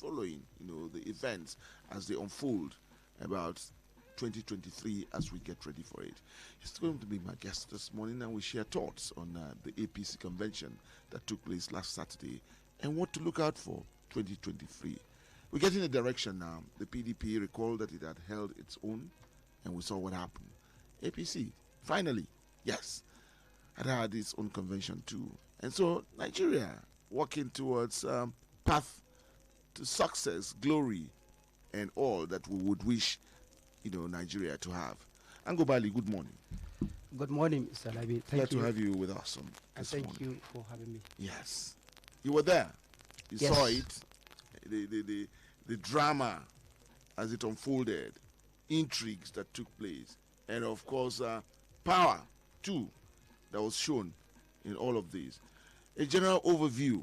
following, the events as they unfold about 2023 as we get ready for it. He's going to be my guest this morning, and we share thoughts on the APC convention that took place last Saturday and what to look out for 2023. We're getting a direction now. The PDP recalled that it had held its own, and we saw what happened. APC, finally, yes, had its own convention too. And so Nigeria walking towards path to success, glory, and all that we would wish, Nigeria to have. Angobali, good morning. Good morning, Mr. Labi. Glad to have you with us and this morning. Thank you for having me. Yes. You were there. You Yes. saw it. The drama as it unfolded, intrigues that took place, and of course, power too that was shown in all of these. A general overview.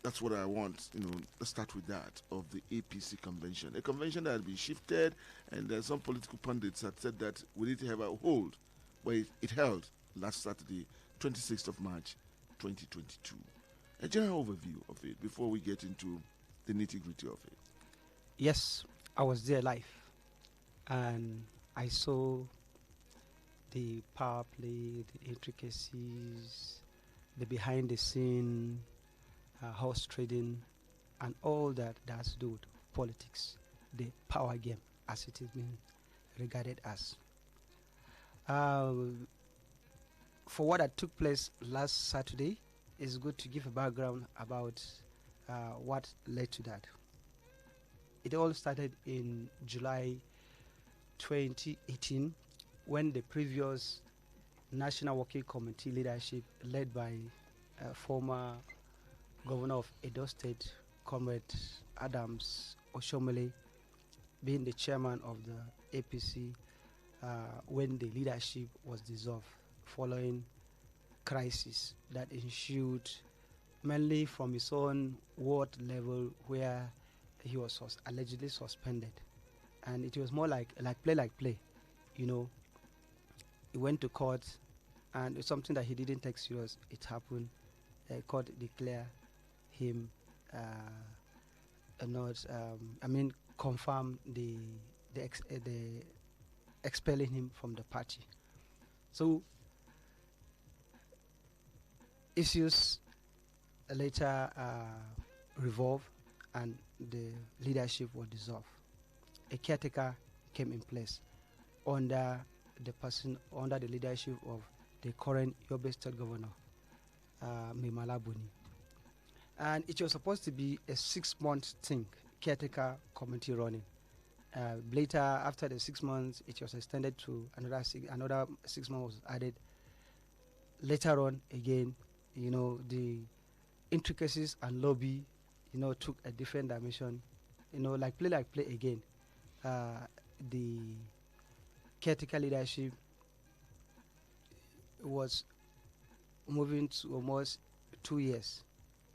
That's what I want, let's start with that, of the APC convention. A convention that had been shifted, and some political pundits had said that we need to have a hold, but it held last Saturday, 26th of March, 2022. A general overview of it before we get into the nitty-gritty of it. Yes, I was there live, and I saw the power play, the intricacies, the behind the scene, horse trading, and all that has to do with politics, the power game, as it is being regarded as. For what that took place last Saturday, it's good to give a background about what led to that. It all started in July 2018 when the previous National Working Committee leadership, led by former Governor of Edo State, Comrade Adams Oshomole, being the chairman of the APC, when the leadership was dissolved following crisis that ensued mainly from his own ward level, where he was allegedly suspended. And it was more like play. He went to court, and it's something that he didn't take serious. It happened. Court declared him confirm the expelling him from the party. So issues later revolved, and the leadership was dissolved. A caretaker came in place under the leadership of the current Yobe State Governor, Mimala Buni. And it was supposed to be a 6-month thing, caretaker committee running. Later, after the 6 months, it was extended to another 6 months was added. Later on, again, the intricacies and lobby, took a different dimension. Like play again. The caretaker leadership was moving to almost 2 years,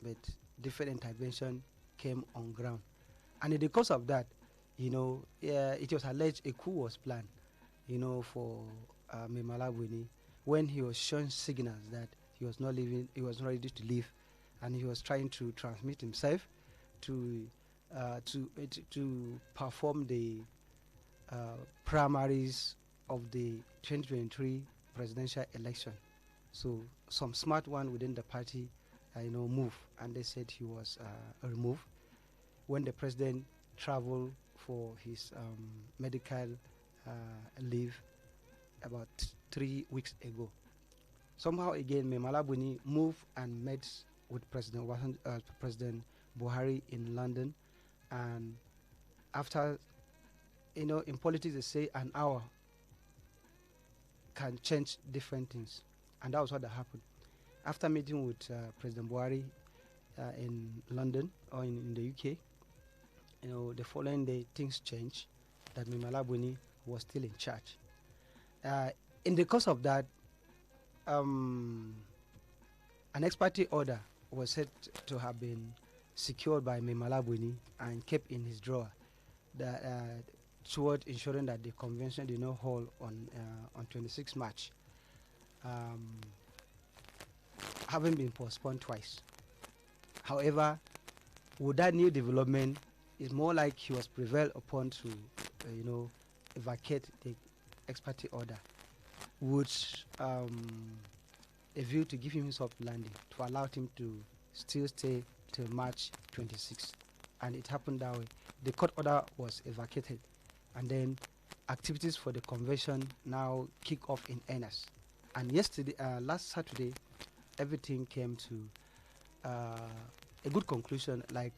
but different intervention came on ground. And in the course of that, it was alleged a coup was planned, for Mimala Buni, when he was showing signals that he was not ready to leave, and he was trying to transmit himself to perform the primaries of the 2023 presidential election. So some smart one within the party, move, and they said he was removed. When the president traveled for his medical leave about 3 weeks ago, somehow again Mimala Buni moved and met with President Buhari in London, and after, in politics they say an hour can change different things, and that was what happened. After meeting with President Buhari in London or in the UK, the following day things changed, that Mimala Buni was still in charge. In the course of that, an ex parte order was said to have been secured by Mimala Buni and kept in his drawer, that toward ensuring that the convention did not hold on 26 March, having been postponed twice. However, with that new development, it's more like he was prevailed upon to, vacate the ex parte order, which a view to give him soft landing to allow him to still stay till March 26th. And it happened that way. The court order was vacated, and then activities for the convention now kick off in earnest. And yesterday, last Saturday, everything came to a good conclusion. Like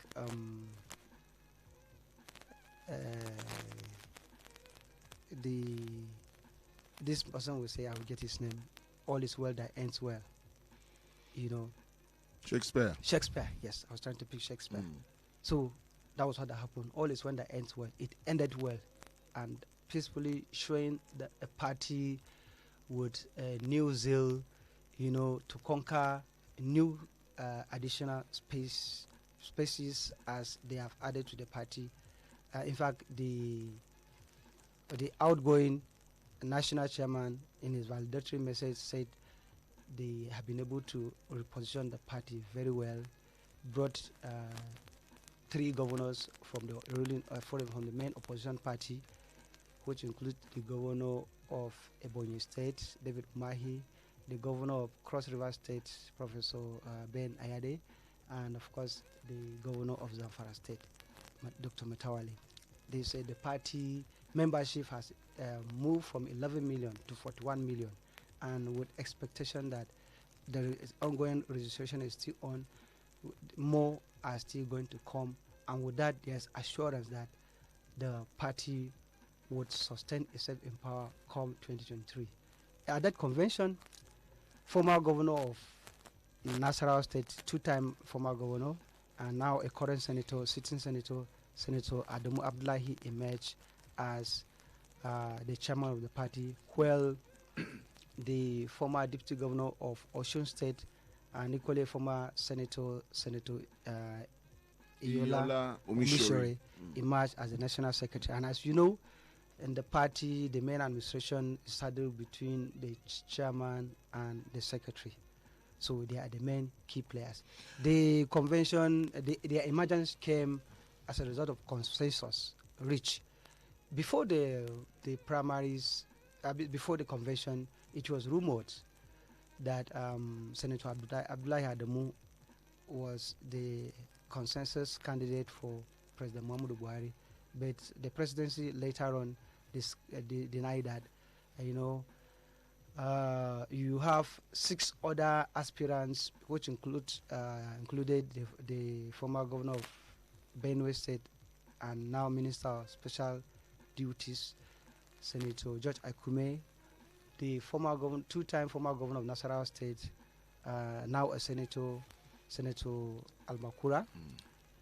the this person will say, I will get his name. All is well that ends well. You know, Shakespeare. Shakespeare. Yes, I was trying to pick Shakespeare. Mm. So that was what happened. All is well that ends well. It ended well, and peacefully, showing that a party with new zeal, to conquer new additional spaces as they have added to the party. In fact, the outgoing national chairman in his valedictory message said they have been able to reposition the party very well, brought 3 governors from the ruling from the main opposition party, which include the governor of Ebonyi State, David Umahi, the governor of Cross River State, Professor Ben Ayade, and of course the governor of Zamfara State, Dr. Metawali. They say the party membership has moved from 11 million to 41 million, and with expectation that the ongoing registration is still on, more are still going to come, and with that there's assurance that the party would sustain itself in power come 2023. At that convention, former governor of Nasarawa State, 2-time former governor, and now a current senator, sitting senator, Senator Adamu Abdullahi, emerged as the chairman of the party, while the former deputy governor of Osun State and equally former Senator Iyola Omishore emerged as the national secretary. And as you know, in the party, the main administration is saddled between the chairman and the secretary. So they are the main key players. The convention, their emergence came as a result of consensus reached. Before the primaries, before the convention, it was rumored that Senator Abdullahi Adamu was the consensus candidate for President Muhammadu Buhari, but the presidency later on denied that. You have 6 other aspirants, which included the former governor of Benue State and now Minister of Special Duties, Senator George Akume, the former 2-time former governor of Nasarawa State, now a Senator Almakura,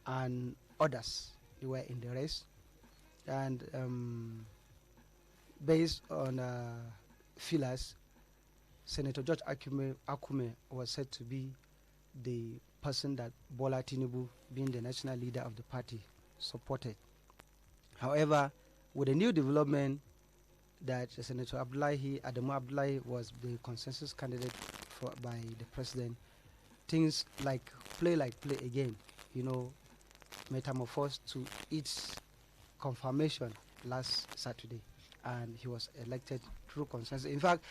and others. They were in the race, and based on feelers, Senator George Akume was said to be the person that Bola Tinubu, being the national leader of the party, supported. However, with a new development that Senator Adamu Abdullahi was the consensus candidate by the president, things like play again, metamorphosed to its confirmation last Saturday, and he was elected through consensus. In fact,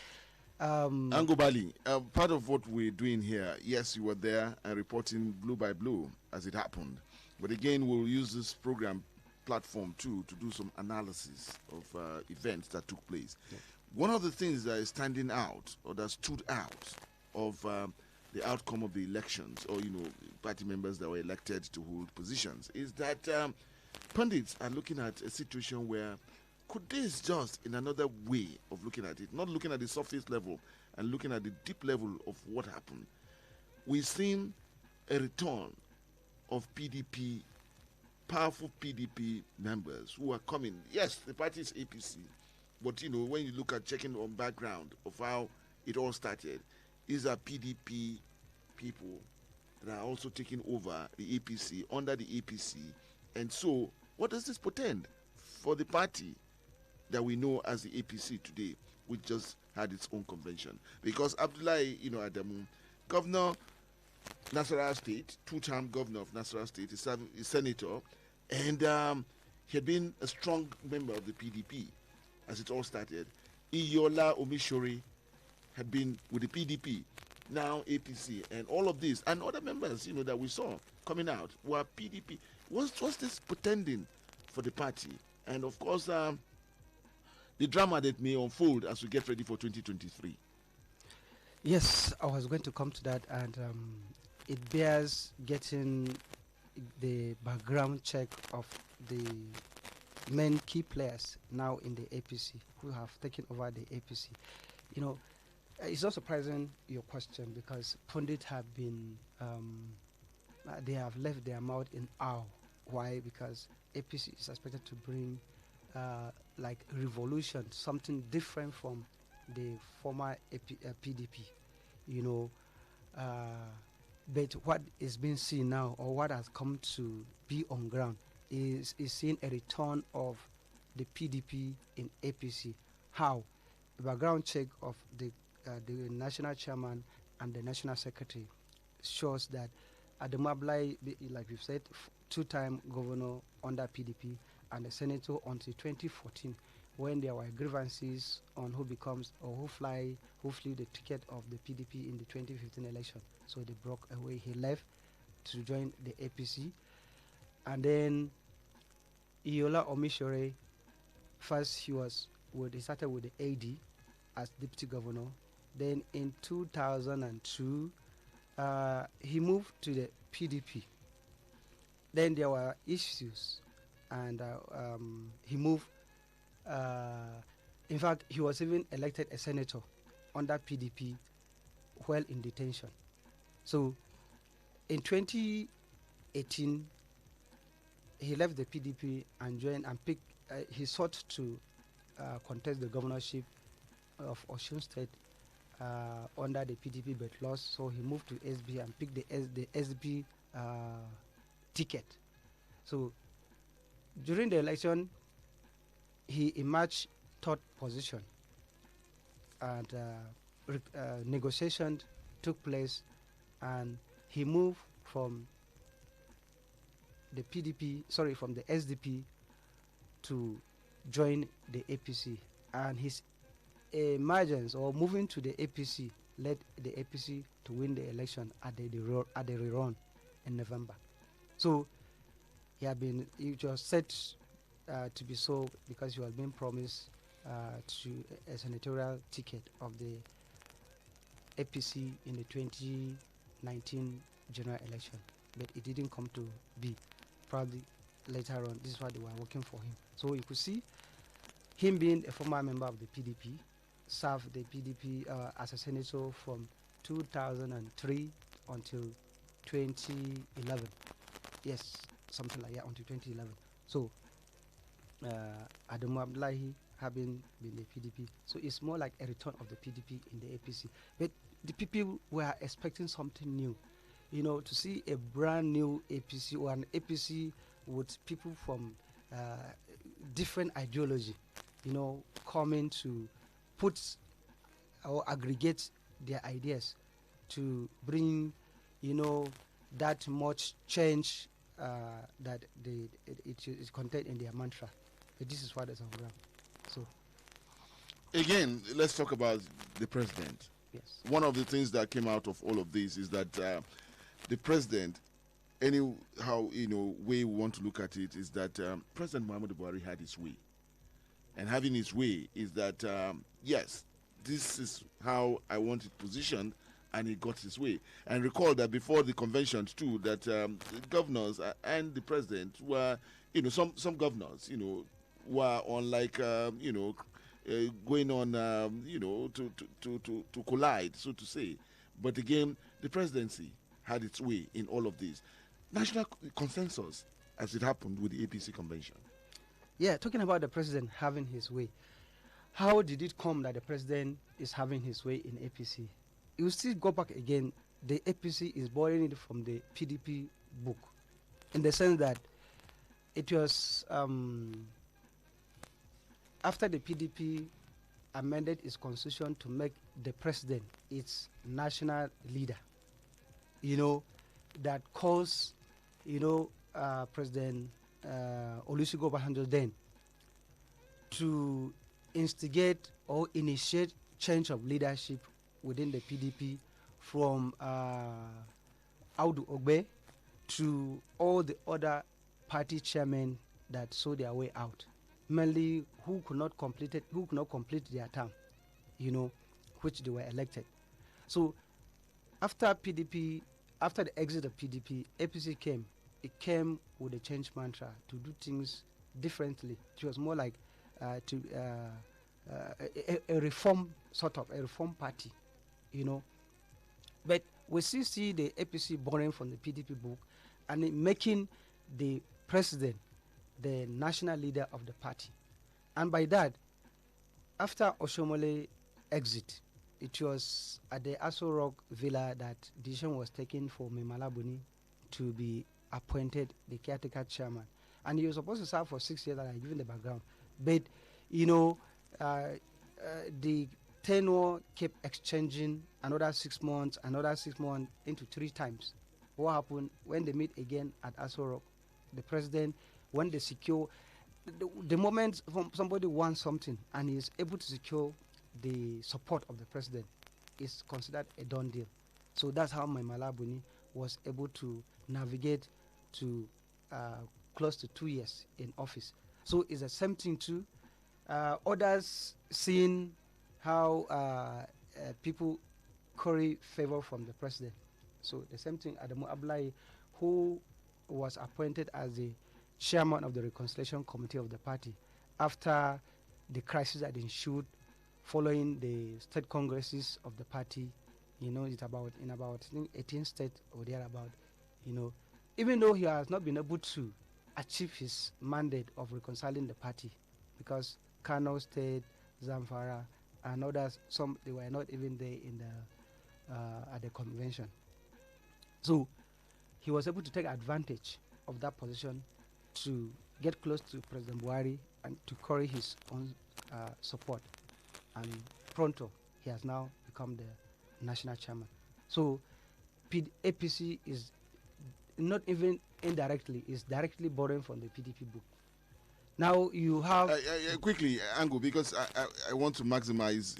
Angubali, part of what we're doing here, yes, you were there and reporting blue by blue as it happened. But again, we'll use this program platform too to do some analysis of events that took place. Yeah. One of the things that is standing out or that stood out of the outcome of the elections, or party members that were elected to hold positions, is that pundits are looking at a situation where could this just in another way of looking at it, not looking at the surface level and looking at the deep level of what happened, we've seen a return of PDP, powerful PDP members who are coming. Yes, the party is APC, but when you look at checking on background of how it all started, these are PDP people that are also taking over the APC, under the APC. And so, what does this portend for the party that we know as the APC today, which just had its own convention? Because Abdullahi, Adamu, Governor Nasarawa State, 2-time governor of Nasarawa State, is senator, And he had been a strong member of the PDP as it all started. Iyola Omishore had been with the PDP, now APC, and all of this, and other members, that we saw coming out were PDP. What's this pretending for the party? And of course, the drama that may unfold as we get ready for 2023. Yes, I was going to come to that, and it bears getting the background check of the main key players now in the APC who have taken over the APC. It's not surprising your question, because pundits have been they have left their mouth in awe. Why? Because APC is expected to bring like revolution, something different from the former PDP. But what is being seen now, or what has come to be on ground, is seeing a return of the PDP in APC. How? The background check of the national chairman and the national secretary shows that Adamu Ablai, like we've said, two-time governor under PDP, and a senator until 2014, when there were grievances on who becomes or who flew the ticket of the PDP in the 2015 election. So they broke away. He left to join the APC, and then Iyola Omishore, first he started with the AD as deputy governor. Then in 2002, he moved to the PDP. Then there were issues, and he moved. In fact, he was even elected a senator under PDP while in detention. So in 2018, he left the PDP and joined and picked. He sought to contest the governorship of Osun State under the PDP, but lost. So he moved to SB and picked the SB ticket. So during the election, he emerged third position, and negotiation took place, and he moved from the SDP to join the APC, and his emergence or moving to the APC led the APC to win the election at the rerun in November. So he was set to be so, because he was being promised to a senatorial ticket of the APC in the 2019 general election, but it didn't come to be. Probably later on, this is why they were working for him. So you could see him being a former member of the PDP, served the PDP as a senator from 2003 until 2011. Yes, something like that, until 2011. So Adamu Abdullahi having been the PDP, so it's more like a return of the PDP in the APC. But the people were expecting something new, to see a brand new APC, or an APC with people from different ideology, coming to put or aggregate their ideas to bring, that much change that it is contained in their mantra. But this is what is on ground. So again, let's talk about the president. yes, One of the things that came out of all of this is that the president, anyhow, way we want to look at it, is that President Muhammadu Buhari had his way. And having his way is that, yes, this is how I want it positioned, and he got his way. And recall that before the conventions too, that the governors and the president were, some governors, were on like, going on, to collide, so to say. But again, the presidency had its way in all of this. National consensus, as it happened with the APC convention. yeah. Talking about the president having his way, how did it come that the president is having his way in APC? You still go back again. The APC is borrowing it from the PDP book, in the sense that it was after the PDP amended its constitution to make the president its national leader, that caused, President Olusegun Obasanjo then to instigate or initiate change of leadership within the PDP from Audu Ogbe to all the other party chairmen that saw their way out, mainly who could not complete their term, which they were elected. So after the exit of PDP, APC came. It came with a change mantra to do things differently. It was more like a reform party, But we still see the APC borrowing from the PDP book and making the president the national leader of the party. And by that, after Oshomole exit, it was at the Aso Rock Villa that decision was taken for Memalabuni to be appointed the caretaker chairman. And he was supposed to serve for 6 years, that I given the background. But, the tenure kept exchanging another 6 months, into 3 times. What happened when they meet again at Aso Rock? The president, when they secure, the moment somebody wants something and he is able to secure the support of the president, is considered a done deal. So that's how Memalabuni was able to navigate to close to 2 years in office. So it's the same thing too. Others seeing how people curry favor from the president. So the same thing, Adamu Ablai, who was appointed as the chairman of the Reconciliation Committee of the party after the crisis that ensued following the state congresses of the party. It's about 18 states or thereabout. Even though he has not been able to achieve his mandate of reconciling the party, because Kano State, Zamfara, and others, they were not even there in the at the convention. So he was able to take advantage of that position to get close to President Buhari and to curry his own support. And pronto, he has now become the national chairman. So APC is not even indirectly, is directly borrowing from the PDP book. Now you have quickly, Ango, because I want to maximize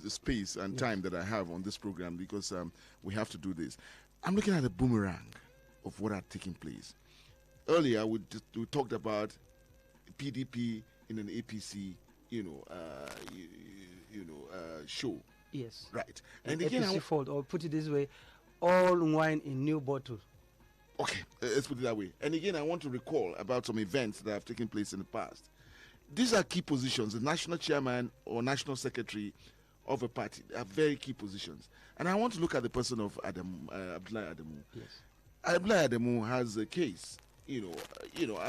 the space and time that I have on this program, because we have to do this. I'm looking at the boomerang of what had taken place. Earlier we talked about PDP in an APC show. Yes. Right. And again, APC fault, or put it this way, all wine in new bottle. Okay, let's put it that way. And again, I want to recall about some events that have taken place in the past. These are key positions. The national chairman or national secretary of a party are very key positions. And I want to look at the person of Abdullahi Adamu. Yes. Abdullahi Adamu has a case, an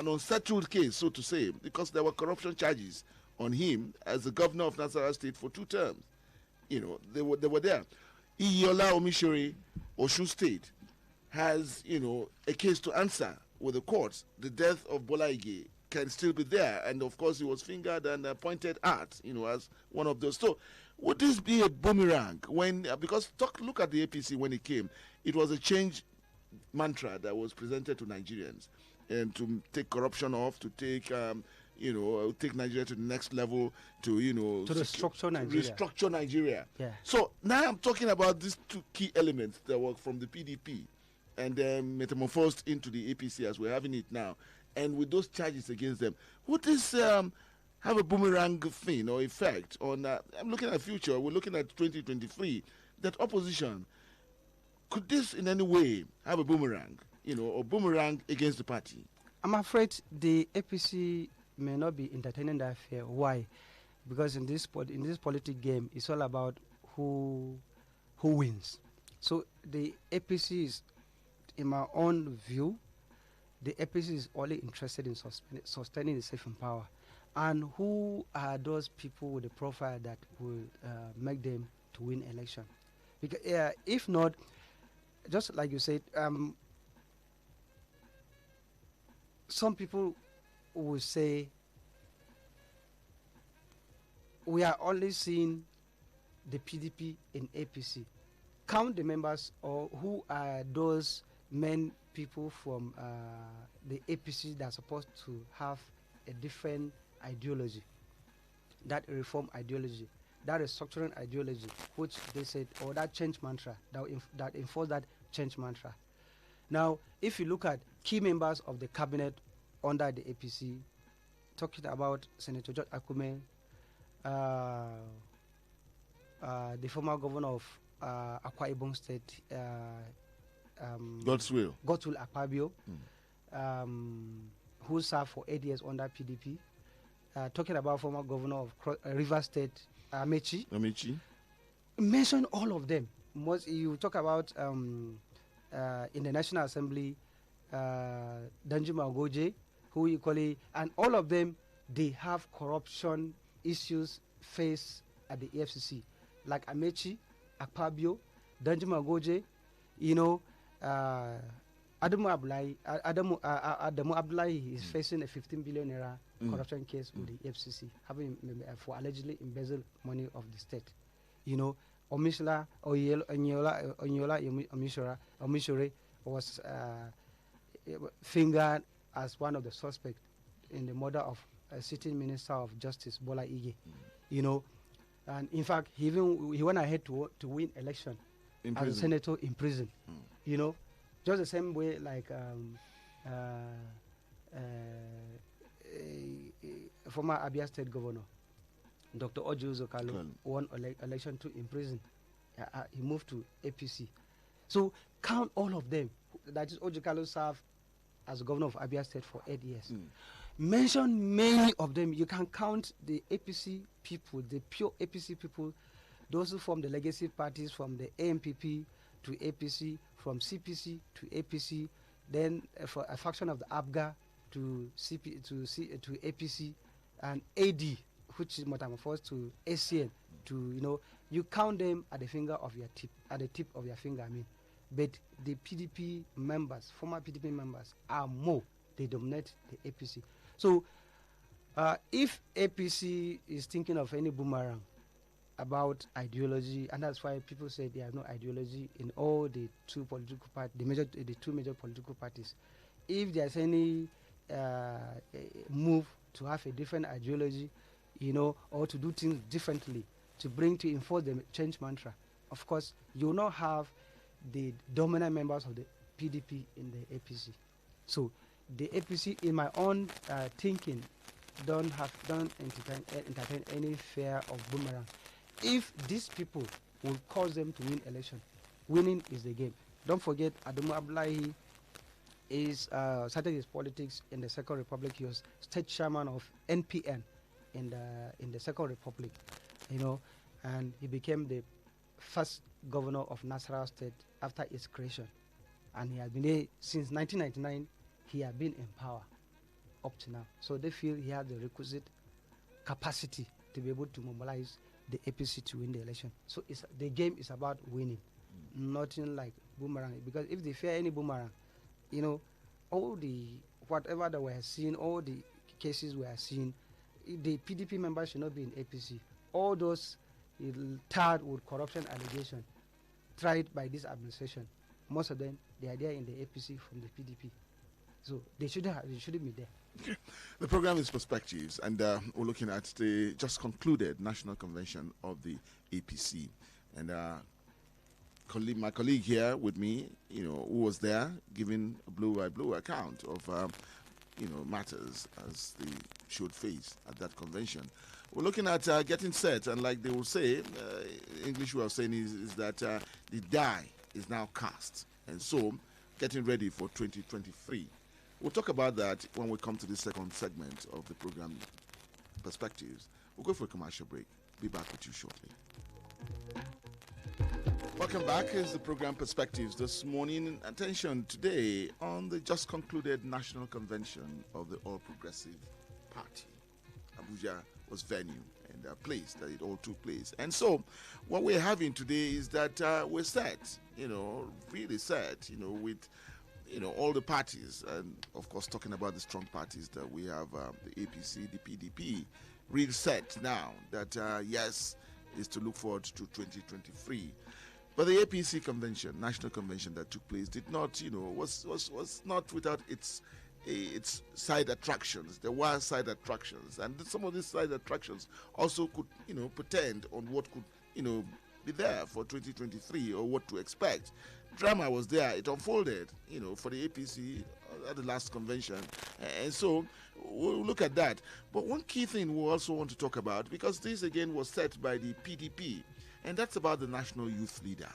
unsettled case, so to say, because there were corruption charges on him as the governor of Nasarawa State for 2 terms. They were there. Iyola Omishore, Osun State, has, a case to answer with the courts. The death of Bola Ige can still be there. And of course, he was fingered and pointed at, as one of those. So would this be a boomerang when, because look at the APC when it came. It was a change mantra that was presented to Nigerians, and to take corruption off, to take, take Nigeria to the next level, to restructure Nigeria. Yeah. So now I'm talking about these 2 key elements that were from the PDP and then metamorphosed into the APC as we're having it now, and with those charges against them, would this have a boomerang thing or effect on? I'm looking at the future. We're looking at 2023. That opposition, could this in any way have a boomerang, or boomerang against the party? I'm afraid the APC may not be entertaining that fear. Why? Because in this political game, it's all about who wins. So the APC is, in my own view, the APC is only interested in sustaining itself in power. And who are those people with a profile that will make them to win election? Because if not, just like you said, some people will say we are only seeing the PDP in APC. Count the members, or who are those men people from the APC that are supposed to have a different ideology, that reform ideology, that restructuring ideology, which they said, or that change mantra, that enforce that change mantra. Now, if you look at key members of the cabinet under the APC, talking about Senator George Akume, the former governor of Akwa Ibom State, Godswill Akpabio, who served for 8 years under PDP. Talking about former governor of Rivers State, Amechi. Mention all of them. You talk about in the National Assembly, Danjuma Ogoje, who equally, and all of them, they have corruption issues faced at the EFCC, like Amechi, Akpabio, Danjuma Ogoje, Adamu Abdullahi is facing a 15 billion naira corruption case with the EFCC, having for allegedly embezzled money of the state. Omishola Omishore was fingered as one of the suspects in the murder of a sitting Minister of Justice, Bola Ige. And in fact, he went ahead to win election as a senator in prison. Just the same way like former Abia State Governor, Dr. Ojo Zokalo, won election 2 in prison. He moved to APC. So count all of them. That is, Ojo Zokalo served as governor of Abia State for 8 years. Mention many of them. You can count the APC people, the pure APC people, those who form the legacy parties, from the AMPP to APC, from CPC to APC, then for a faction of the ABGA to APC, and AD, which is metamorphosed to ACN. You count them at the finger of your tip, at the tip of your finger. But the PDP members, former PDP members, are more. They dominate the APC. So, if APC is thinking of any boomerang about ideology, and that's why people say they have no ideology in all the two political parties, the two major political parties. If there's any move to have a different ideology, or to do things differently, to enforce the change mantra, of course, you will not have the dominant members of the PDP in the APC. So the APC, in my own thinking, don't entertain any fear of boomerang. If these people will cause them to win election, winning is the game. Don't forget, Adamu Abdullahi started his politics in the Second Republic. He was state chairman of NPN in the Second Republic, and he became the first governor of Nasarawa State after its creation. And he has been there since 1999. He has been in power up to now. So they feel he has the requisite capacity to be able to mobilize the APC to win the election. So the game is about winning, nothing like boomerang. Because if they fear any boomerang, all the whatever that we are seeing, all the cases we are seeing, the PDP members should not be in APC. All those tarred with corruption allegations tried by this administration, most of them, they are there in the APC from the PDP. So they shouldn't be there. Okay. The program is Perspectives, and we're looking at the just concluded National Convention of the APC. And my colleague here with me, who was there, giving a blow-by-blow account of, matters as they should face at that convention. We're looking at getting set, and like they will say, English way of saying is that the die is now cast, and so getting ready for 2023. We'll talk about that when we come to the second segment of the program, Perspectives. We'll go for a commercial break. Be back with you shortly. Welcome back. Here's the program Perspectives this morning. Attention today on the just concluded National Convention of the All Progressive Party. Abuja was venue and a place that it all took place. And so what we're having today is that we're set, really set, with all the parties, and of course talking about the strong parties that we have, the APC, the PDP, real set now that yes, is to look forward to 2023. But the APC convention, national convention that took place, did not, was not without its side attractions. There were side attractions, and some of these side attractions also could, pretend on what could, be there for 2023 or what to expect. Drama was there; it unfolded, for the APC at the last convention, and so we'll look at that. But one key thing we also want to talk about, because this again was set by the PDP, and that's about the national youth leader.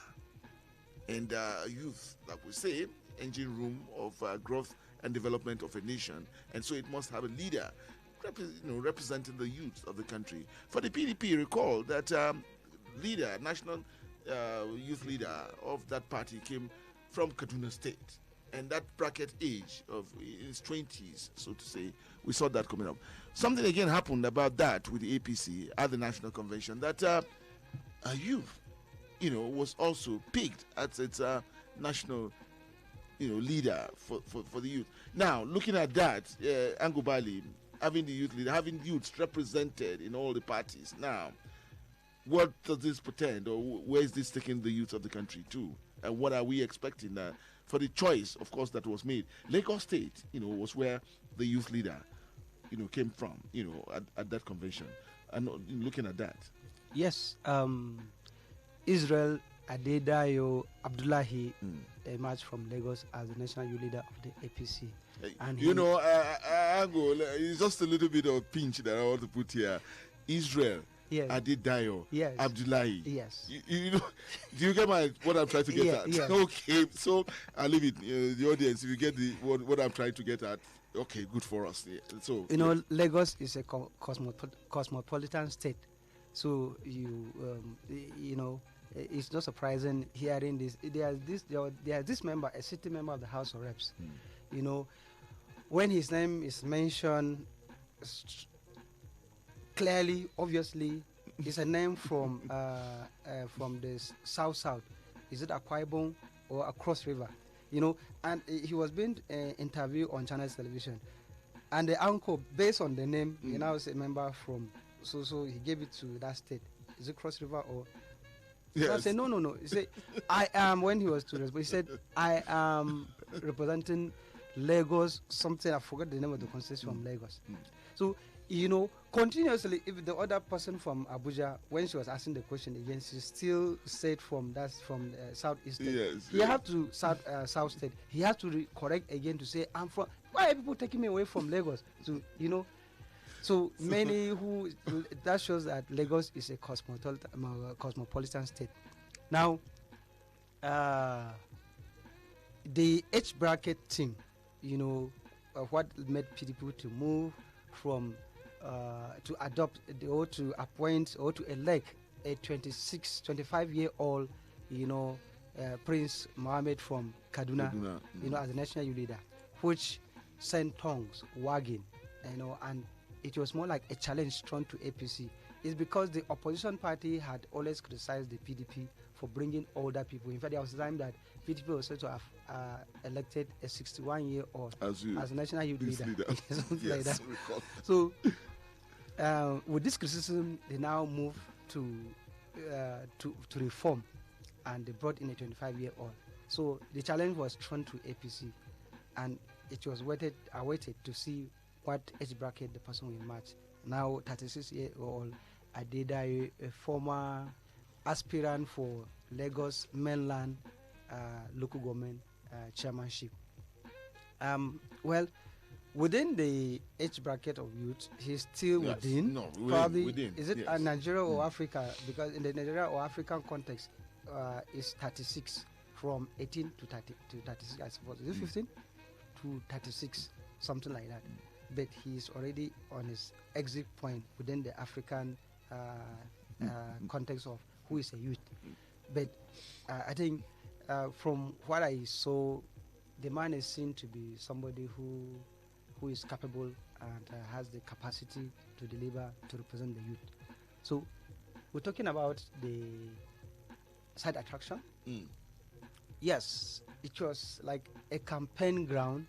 And youth, like we say, engine room of growth and development of a nation, and so it must have a leader representing the youth of the country. For the PDP, recall that national youth leader of that party came from Kaduna State, and that bracket age of his 20s, so to say, we saw that coming up. Something again happened about that with the APC at the national convention, that a youth, was also picked as its national, leader for the youth. Now, looking at that, Angubali, having the youth leader, having youths represented in all the parties. Now, what does this portend, or where is this taking the youth of the country to? And what are we expecting for the choice, of course, that was made? Lagos State, was where the youth leader, came from, at that convention. And looking at that. Yes, Israel Adedayo Abdullahi emerged from Lagos as the national youth leader of the APC. And it's just a little bit of pinch that I want to put here. Israel. Yes. Adedayo, yes. Abdullahi. Yes. Do you get what I'm trying to get at? Yes. Okay, so I'll leave it. The audience, if you get what I'm trying to get at, okay, good for us. Yeah. So Lagos is a cosmopolitan state, so it's not surprising hearing this. There's this member, a city member of the House of Reps. When his name is mentioned, clearly, obviously, it's a name from the south. Is it Akwa Ibom or across river? And he was being interviewed on Channels Television, and the uncle, based on the name, he now is a member from. So he gave it to that state. Is it Cross River or? Yes. I said no. He said I am. When he was to respond, he said I am representing Lagos. Something I forgot the name of the constituency from Lagos. So. Continuously, if the other person from Abuja, when she was asking the question again, she still said from Southeast State. Yes, he had to South State. He had to correct again to say, I'm from. Why are people taking me away from Lagos? So so many who that shows that Lagos is a cosmopolitan state. Now, the H bracket team, what made PDP to move from to adopt or to appoint or to elect a 25-year-old, Prince Mohammed from Kaduna, as the national youth leader, which sent tongues wagging, and it was more like a challenge thrown to APC. It's because the opposition party had always criticized the PDP for bringing older people. In fact, there was a time that PDP was said to have elected a 61-year-old as national youth leader. Something like that. So, with this criticism, they now move to reform, and they brought in a 25-year-old. So the challenge was thrown to APC, and it was awaited to see what age bracket the person will match. Now, 36-year-old Adedayo, a former aspirant for Lagos mainland local government chairmanship. Within the age bracket of youth, he's still within. No, probably within. Is it Nigeria or Africa? Because in the Nigeria or African context, it's 36 from 18 to 36. I suppose is it 15 to 36, something like that. But he's already on his exit point within the African context of who is a youth. But I think from what I saw, the man is seen to be somebody who is capable and has the capacity to deliver, to represent the youth. So we're talking about the side attraction. Yes, it was like a campaign ground,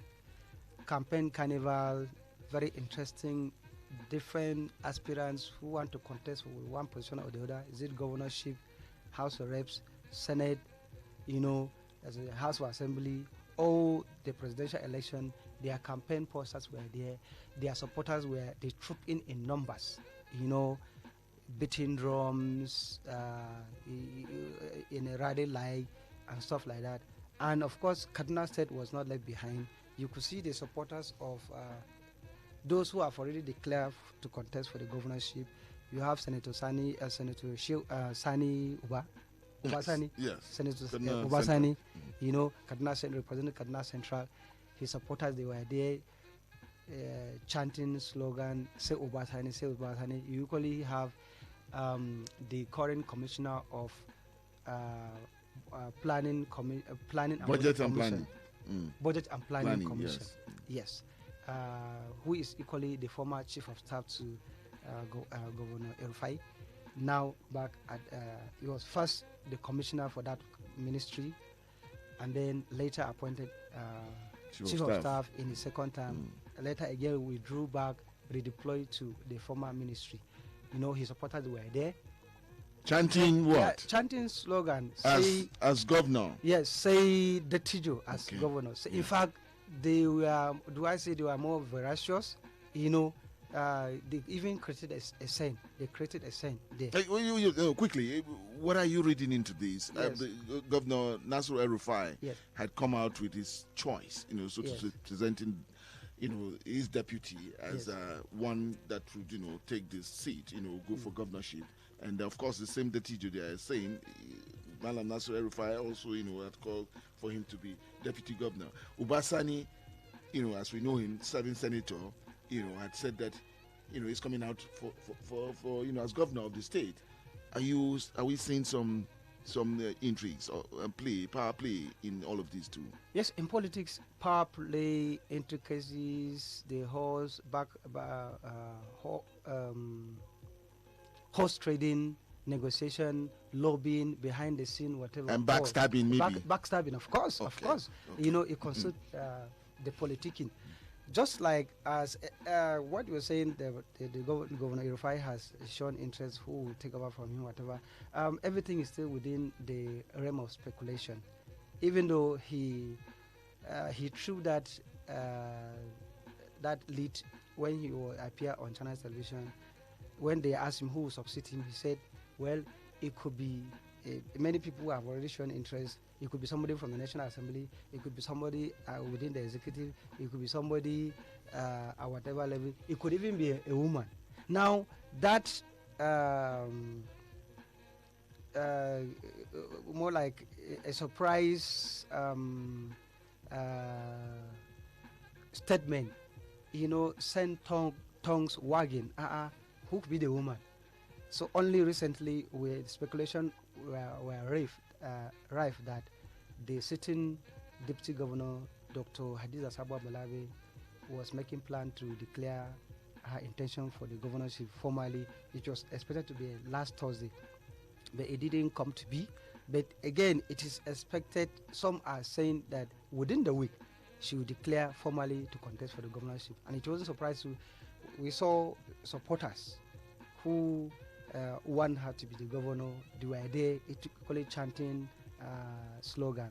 campaign carnival, very interesting, different aspirants who want to contest for one position or the other. Is it governorship, House of Reps, Senate, as a House of Assembly, all the presidential election, their campaign posters were there. Their supporters they trooped in numbers, beating drums in a rally like and stuff like that. And of course, Kaduna State was not left behind. You could see the supporters of those who have already declared to contest for the governorship. You have Senator Sani, Sani Uba Sani, Yes. Senator Kaduna Uba Sani, Central. Kaduna Central, representing Kaduna Central. His supporters, they were there chanting slogan, say Uba Sani, say Uba Sani. You equally have the current commissioner of planning and Budget and commission. planning. Budget and planning commission. Yes. Yes. Who is equally the former chief of staff to Governor El-Rufai. Now back at, he was first the commissioner for that ministry, and then later appointed chief of staff in his second term. Later again withdrew back, redeployed to the former ministry. His supporters were there. Chanting what? Yeah, chanting slogan. As governor. Yes, say Detijo as Okay. governor. So in fact, they were, they were more voracious. They even created a sign. They created a sign there. Quickly, what are you reading into this? Yes. Governor Nasir El-Rufai Yes. had come out with his choice, so Yes. to say, presenting, his deputy as Yes. one that would, take this seat, go for governorship. And of course, the same Detijo they are saying, Malam Nasir El-Rufai also, had called for him to be deputy governor. Uba Sani, as we know him, serving senator, had said that, he's coming out for as governor of the state. Are we seeing some intrigues or power play in all of these too? Yes, in politics, power play, intricacies, the horse trading, negotiation, lobbying, behind the scene, whatever. And backstabbing, maybe. Backstabbing, of course, of Okay, course. okay. It concerns the politicking. Just like as what you were saying, the Governor El-Rufai has shown interest who will take over from him, whatever. Everything is still within the realm of speculation. Even though he threw that lead when he will appear on China's television. When they asked him who will succeed him, he said, well, it could be many people have already shown interest. It could be somebody from the National Assembly. It could be somebody within the executive. It could be somebody at whatever level. It could even be a woman. Now, that more like a surprise statement, sent tongues wagging. Who could be the woman? So only recently, with speculation were rife that the sitting deputy governor, Dr. Hadiza Sabwa Balawe, was making plan to declare her intention for the governorship formally. It was expected to be last Thursday, but it didn't come to be. But again, it is expected, some are saying that within the week, she will declare formally to contest for the governorship. And it wasn't surprising. We saw supporters who want her to be the governor. They were there, equally chanting slogan,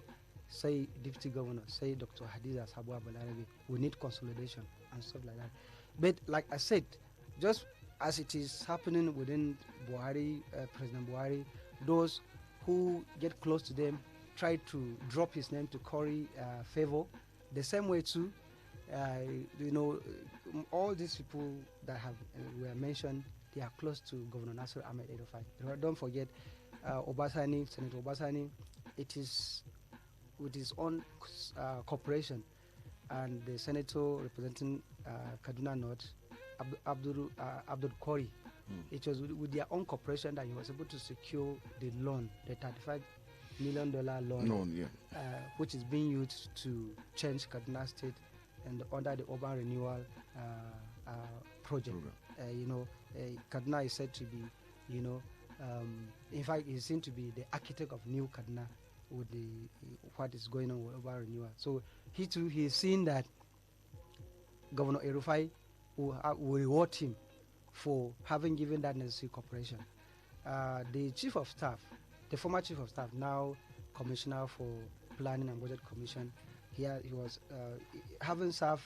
say deputy governor, say Dr. Hadiza Sabwa Balarabe, we need consolidation and stuff like that. But like I said, just as it is happening within Buhari, President Buhari, those who get close to them try to drop his name to curry favor. The same way too, all these people that have were mentioned, they are close to Governor Nasir Ahmed El-Rufai. Don't forget, Obasani, Senator Obasani, it is with his own corporation, and the senator representing Kaduna North, Abdul Kori. It was with their own corporation that he was able to secure the loan, the $35 million loan, which is being used to change Kaduna State and under the urban renewal project. Kaduna is said to be, in fact, he's seen to be the architect of new Kaduna with what is going on with urban renewal. So he too, he's seen that Governor El-Rufai will reward him for having given that necessary cooperation. The chief of staff, the former chief of staff, now commissioner for planning and budget commission. He was having served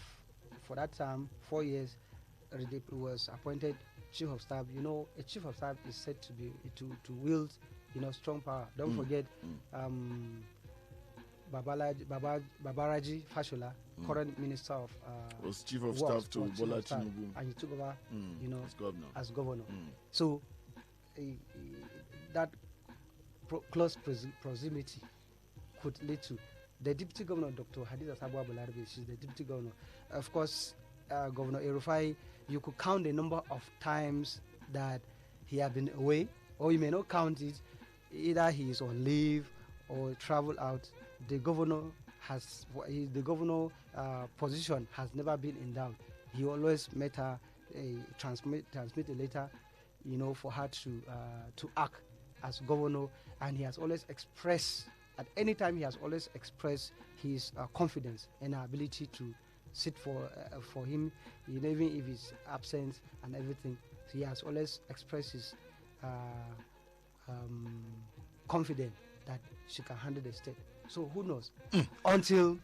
for that time 4 years. He was appointed chief of staff. You know, a chief of staff is said to be to wield, strong power. Don't forget, Babaraji Fashola, current minister of was chief of works, staff to was chief Bola of staff, Tinubu and he took over, as governor. as governor. So that close proximity could lead to the deputy governor, Dr. Hadiza Sabwa Balarabe. She's the deputy governor. Of course, Governor El-Rufai, you could count the number of times that he has been away, or you may not count it. Either he is on leave or travel out. The governor position has never been in doubt. He always met her, transmit a letter, for her to act as governor, and he has always expressed, at any time he has always expressed his confidence and ability to sit for him, even if he's absent and everything. So he has always expressed his confidence that she can handle the state. So who knows? Until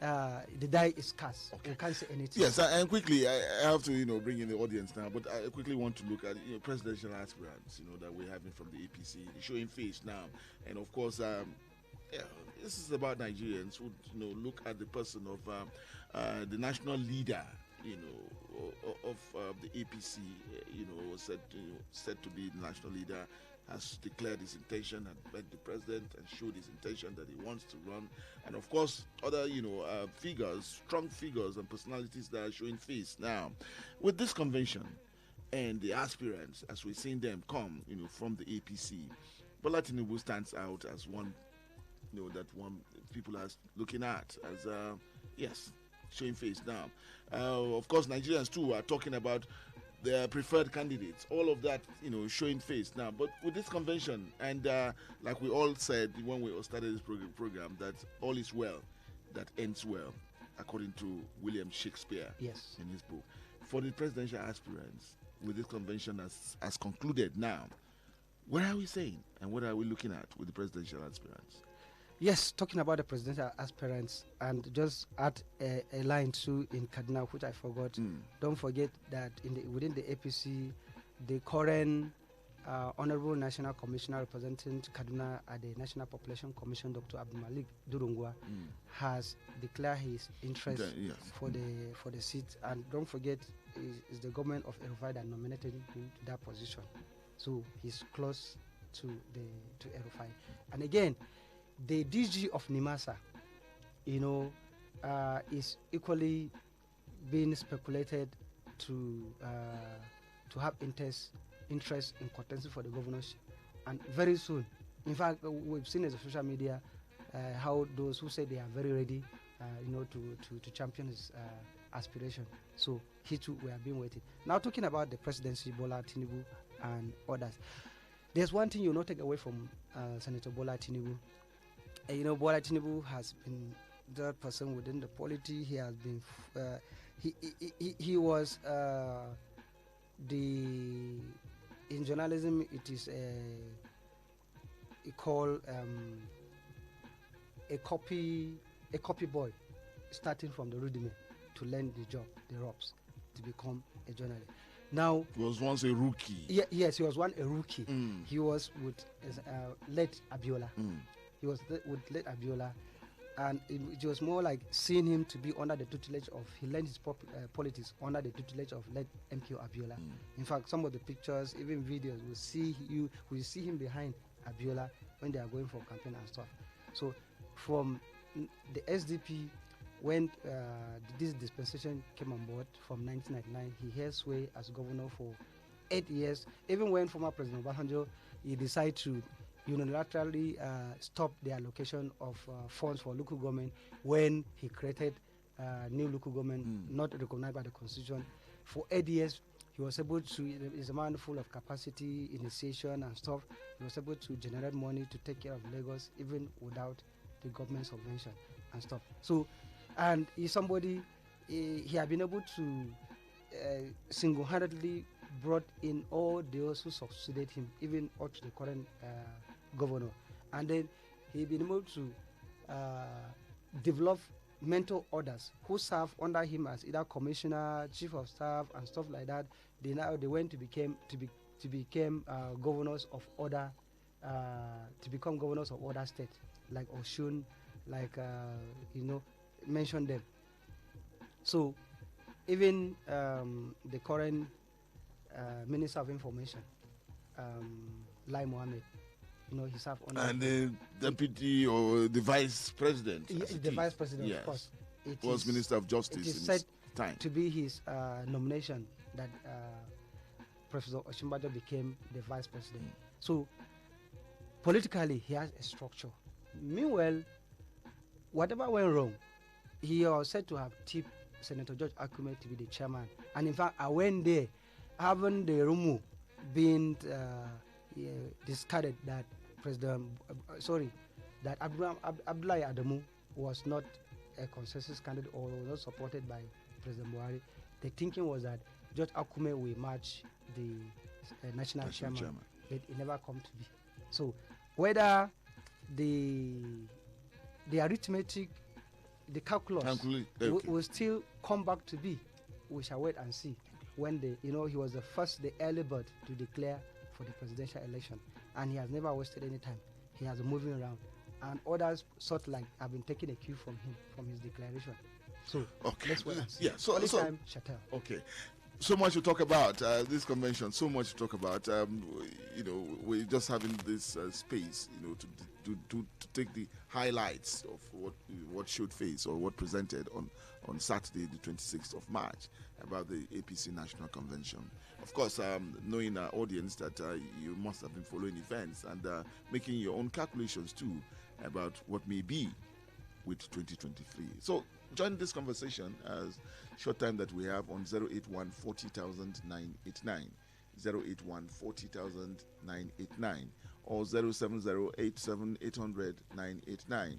the die is cast, we can't say anything. Yes, and quickly, I have to bring in the audience now, but I quickly want to look at presidential aspirants, that we're having from the APC, showing face now, and of course, this is about Nigerians who look at the person of the national leader, of the APC, said to be the national leader, has declared his intention and met the president and showed his intention that he wants to run, and of course other figures, strong figures and personalities that are showing face now with this convention and the aspirants as we're seeing them come from the APC. Bola Tinubu stands out as one that one people are looking at as yes, showing face now. Of course Nigerians too are talking about their preferred candidates, all of that, showing face now. But with this convention, and like we all said when we started this program, that all is well that ends well, according to William Shakespeare. Yes. In his book. For the presidential aspirants, with this convention as concluded now, what are we saying and what are we looking at with the presidential aspirants? Yes, talking about the presidential aspirants, and just add a line too in Kaduna, which I forgot. Don't forget that within the APC, the current Honorable National Commissioner representing Kaduna at the National Population Commission, Dr. Abdul Malik Durungwa, has declared his interest for the seat. And don't forget, it's the government of El-Rufai that nominated him to that position. So he's close to El-Rufai. And again, the DG of NIMASA, is equally being speculated to have interest in contesting for the governorship, and very soon. In fact, we've seen as a social media how those who say they are very ready, to champion his aspiration. So he too, we are being waited. Now talking about the presidency, Bola Tinubu and others. There's one thing you not take away from Senator Bola Tinubu. Bola Tinubu has been that person within the polity. He has been, he was in journalism it is called a copy boy, starting from the rudiment to learn the job, the ropes, to become a journalist. Now he was once a rookie. Yes, he was a rookie. He was with late Abiola. He was with late Abiola, and it was more like seeing him to be under the tutelage of, he learned his politics under the tutelage of late MK Abiola. In fact, some of the pictures, even videos, will see him behind Abiola when they are going for campaign and stuff. So from the SDP, when this dispensation came on board from 1999, he held sway as governor for 8 years. Even when former President Obasanjo, he decided to unilaterally stop the allocation of funds for local government when he created new local government not recognized by the constitution. For 8 years, he was able to, he's a man full of capacity, initiation and stuff. He was able to generate money to take care of Lagos even without the government subvention and stuff. So, and he's somebody, he had been able to single-handedly brought in all those who succeeded him, even up to the current governor, and then he been able to develop mentor orders who serve under him as either commissioner, chief of staff, and stuff like that. They went to become governors of other to become governors of other states like Oshun, like mention them. So even the current Minister of Information, Lai Mohammed, he served under. And the deputy or the vice president. The vice president, yes, of course. It was Minister of Justice it is in said his time. to be his nomination that Professor Oshimbajo became the vice president. So politically, he has a structure. Meanwhile, whatever went wrong, he was said to have tipped Senator George Akume to be the chairman. And in fact, I went there, having the rumor been discarded that that Abdullahi Adamu was not a consensus candidate or was not supported by President Buhari. The thinking was that George Akume will match the national chairman, but it never come to be. So whether the arithmetic, the calculus will still come back to be, we shall wait and see. When he was the early bird to declare for the presidential election, and he has never wasted any time. He has moving around, and others sort like have been taking a cue from him, from his declaration. So let's wait and see. Yeah. So time shall tell. Okay. So much to talk about this convention. So much to talk about. We're just having this space, to take the highlights of what showed face or what presented on Saturday, the 26th of March, about the APC National Convention. Of course, knowing our audience that you must have been following events and making your own calculations too about what may be with 2023. So join this conversation as short time that we have on 081 40989, 081 40989, or 07087800989,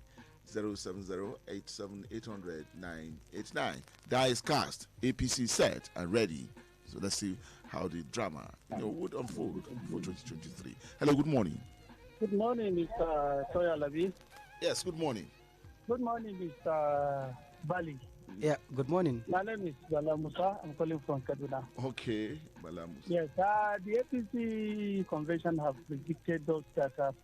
07087800989. Die is cast, APC set and ready. So let's see how the drama would unfold for 2023. Hello, good morning. Good morning, Mr. Toya Labi. Yes, good morning. Good morning, Mr. Bali. Yeah, good morning. My name is Bala Musa. I'm calling from Kaduna. Okay, Bala Musa. Yes, the APC convention have predicted those that have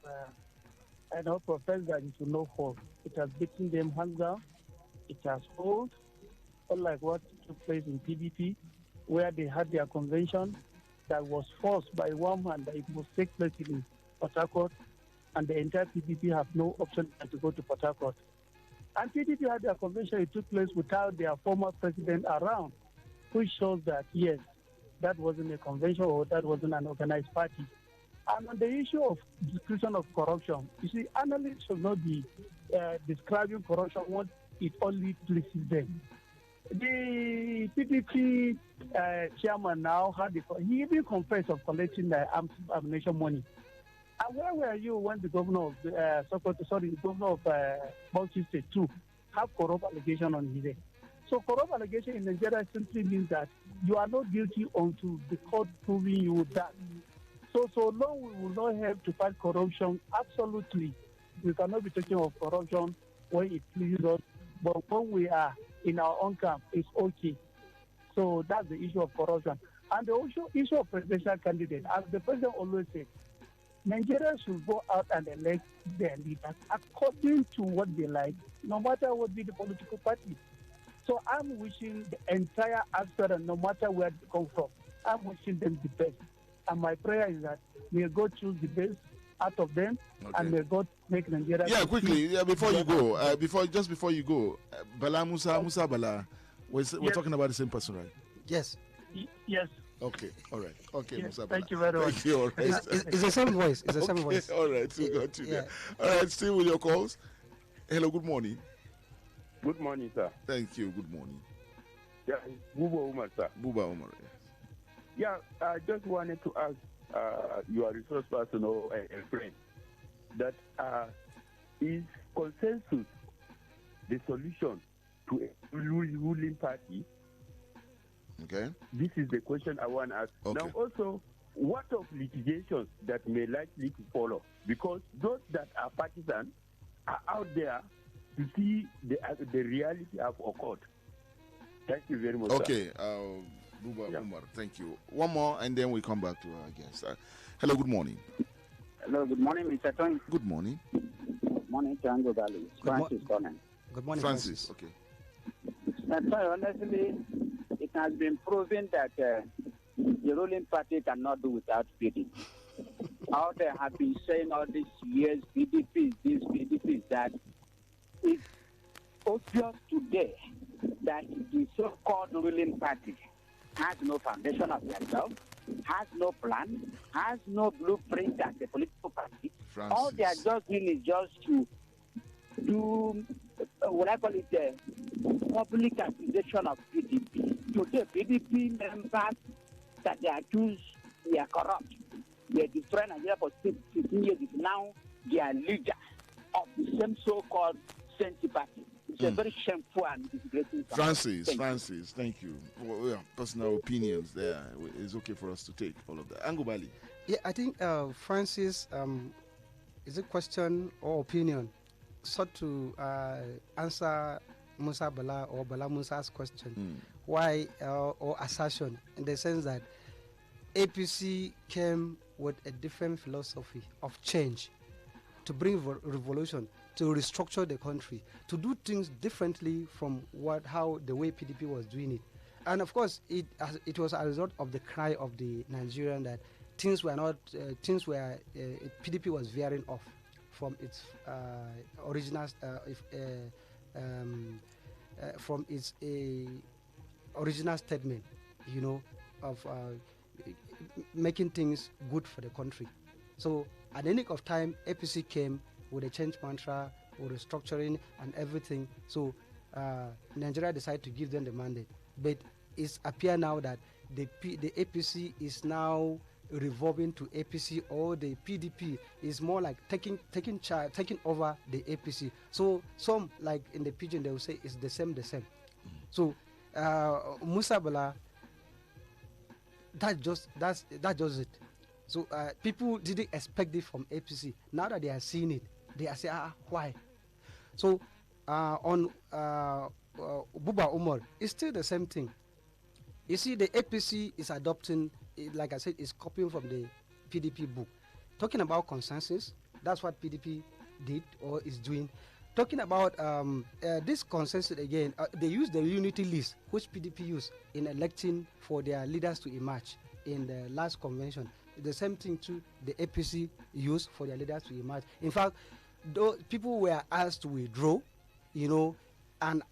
professed that it will not hold. It has beaten them hands down. It has hold, unlike what took place in PDP, where they had their convention that was forced by one man that it must take place in Port Harcourt, and the entire PDP have no option but to go to Port Harcourt. And PDP had their convention, it took place without their former president around, which shows that, yes, that wasn't a convention or that wasn't an organized party. And on the issue of description of corruption, you see, analysts should not be describing corruption what it only pleases them. The PDP chairman now he even confessed of collecting the ammunition money. And where were you when the governor of the governor of Bauchi State too have corrupt allegation on his head? So corrupt allegation in Nigeria simply means that you are not guilty until the court proving you that. So long we will not have to fight corruption. Absolutely, we cannot be talking of corruption when it pleases us. But when we are in our own camp, it's okay. So that's the issue of corruption. And the issue of presidential candidate, as the president always said, Nigerians should go out and elect their leaders according to what they like, no matter what be the political party. So I'm wishing the entire aspirant, no matter where they come from, I'm wishing them the best. And my prayer is that may God choose the best out of them, and may God make Nigeria. Yeah, quickly, before you go, before you go, Bala Musa Bala, we're talking about the same person, right? Yes. Yes. Okay, all right. Okay, yes, Musa Bala. thank you very much. Thank you, all right. It's the same voice. It's the same voice. All right, so got you there. All right, still with your calls. Hello, good morning. Good morning, sir. Thank you, good morning. Yeah, Buba Umar, sir. Buba Umar, yes. Yeah, I just wanted to ask your resource person or a friend that is consensus the solution to a ruling party? Okay. This is the question I want to ask. Okay. Now, also, what of litigations that may likely to follow? Because those that are partisan are out there to see the reality have occurred. Thank you very much. Okay, Buba Umar, thank you. One more, and then we come back to our guest. Hello, good morning. Hello, good morning, Mr. Tony. Good morning. Good morning, Tango Valley. Francis Conan. Good morning, Francis. Okay. Honestly, it has been proven that the ruling party cannot do without PDP. How they have been saying all these years, PDP, this, PDP, that. It's obvious today that the so-called ruling party has no foundation of themselves, has no plan, has no blueprint as a political party. Francis. All they are just doing is just to do what I call it public accusation of PDP. Today, PDP members that they accuse they are corrupt. They destroyed Nigeria for 15 years. Is now they are leader of the same so-called Sensi party. It's a very shameful and disgraceful. Francis, thank you. Well, personal opinions there. It's okay for us to take all of that. Angubali. Yeah, I think Francis, is a question or opinion sought to answer Musa Bala or Bala Musa's question. Why or assertion in the sense that APC came with a different philosophy of change to bring revolution, to restructure the country, to do things differently from how the way PDP was doing it. And of course, it was a result of the cry of the Nigerian that things were not, PDP was veering off from its original, from its original statement, of making things good for the country. So at the nick of time, APC came with a change mantra, with restructuring and everything. So Nigeria decided to give them the mandate. But it's appear now that the APC is now revolving to APC, or the PDP is more like taking over the APC. So some, like in the pidgin, they will say it's the same. So Musa Bala, that's just it. So people didn't expect it from APC. Now that they are seeing it, they are saying, why? So on Buba Umar, it's still the same thing. You see, the APC is adopting, like I said, is copying from the PDP book. Talking about consensus, that's what PDP did or is doing. Talking about this consensus again, they use the unity list, which PDP used in electing for their leaders to emerge in the last convention. The same thing too, the APC used for their leaders to emerge. In fact, people were asked to withdraw, and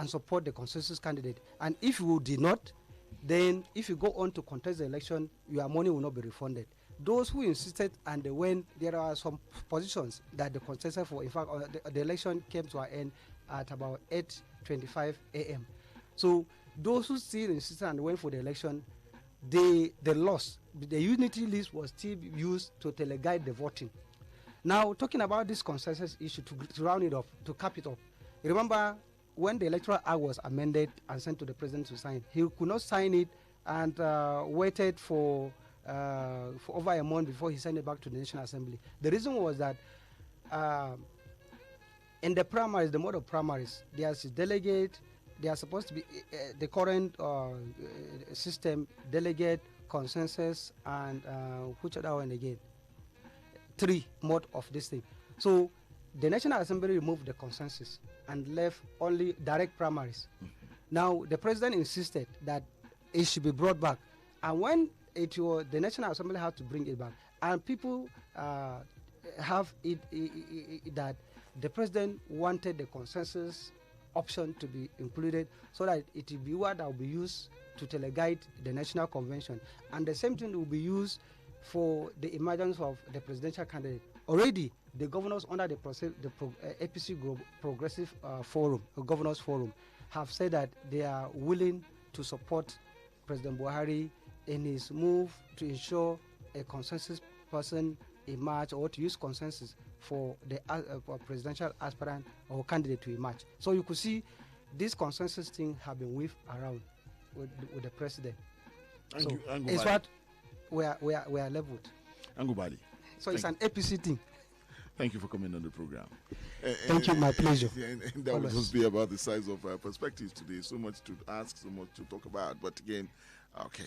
support the consensus candidate. And if you did not, then if you go on to contest the election, your money will not be refunded. Those who insisted and they went, there are some positions that the contested for. In fact, the election came to an end at about 8:25 a.m. So those who still insisted and went for the election, they lost. The unity list was still used to teleguide the voting. Now, talking about this consensus issue, to round it off, to cap it off, remember when the Electoral Act was amended and sent to the president to sign, he could not sign it and waited for over a month before he sent it back to the National Assembly. The reason was that in the primaries, the mode of primaries, there's a delegate, they are supposed to be the current system, delegate, consensus, and which other one again? 3 mode of this thing. So the National Assembly removed the consensus and left only direct primaries. Now the president insisted that it should be brought back, and when the National Assembly had to bring it back, and people have it that the president wanted the consensus option to be included so that it will be what will be used to teleguide the National Convention, and the same thing will be used for the emergence of the presidential candidate. Already, the governors under the APC Progressive Forum, Governors Forum, have said that they are willing to support President Buhari in his move to ensure a consensus person emerge, or to use consensus for the presidential aspirant or candidate to emerge. So you could see this consensus thing have been weaved around with the president. Thank you. It's what we are leveled. Angubali, So it's an APC thing. thank you for coming on the program. Thank you, my pleasure. And that would Always. just be about the size of our perspectives today. So much to ask, so much to talk about. But again, okay,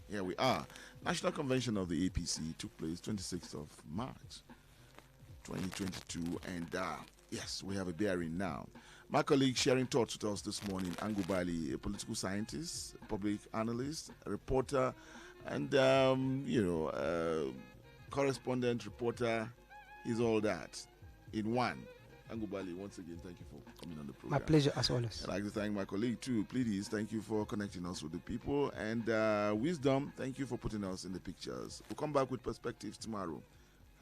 here we are. National Convention of the APC took place 26th of March, 2022, and yes, we have a bearing now. My colleague sharing thoughts with us this morning, Angubali, a political scientist, public analyst, a reporter, and correspondent, reporter. He's all that in one. Angubali, once again, thank you for coming on the program. My pleasure, as always. I'd like to thank my colleague too. Please, thank you for connecting us with the people. And Wisdom, thank you for putting us in the pictures. We'll come back with perspectives tomorrow.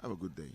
Have a good day.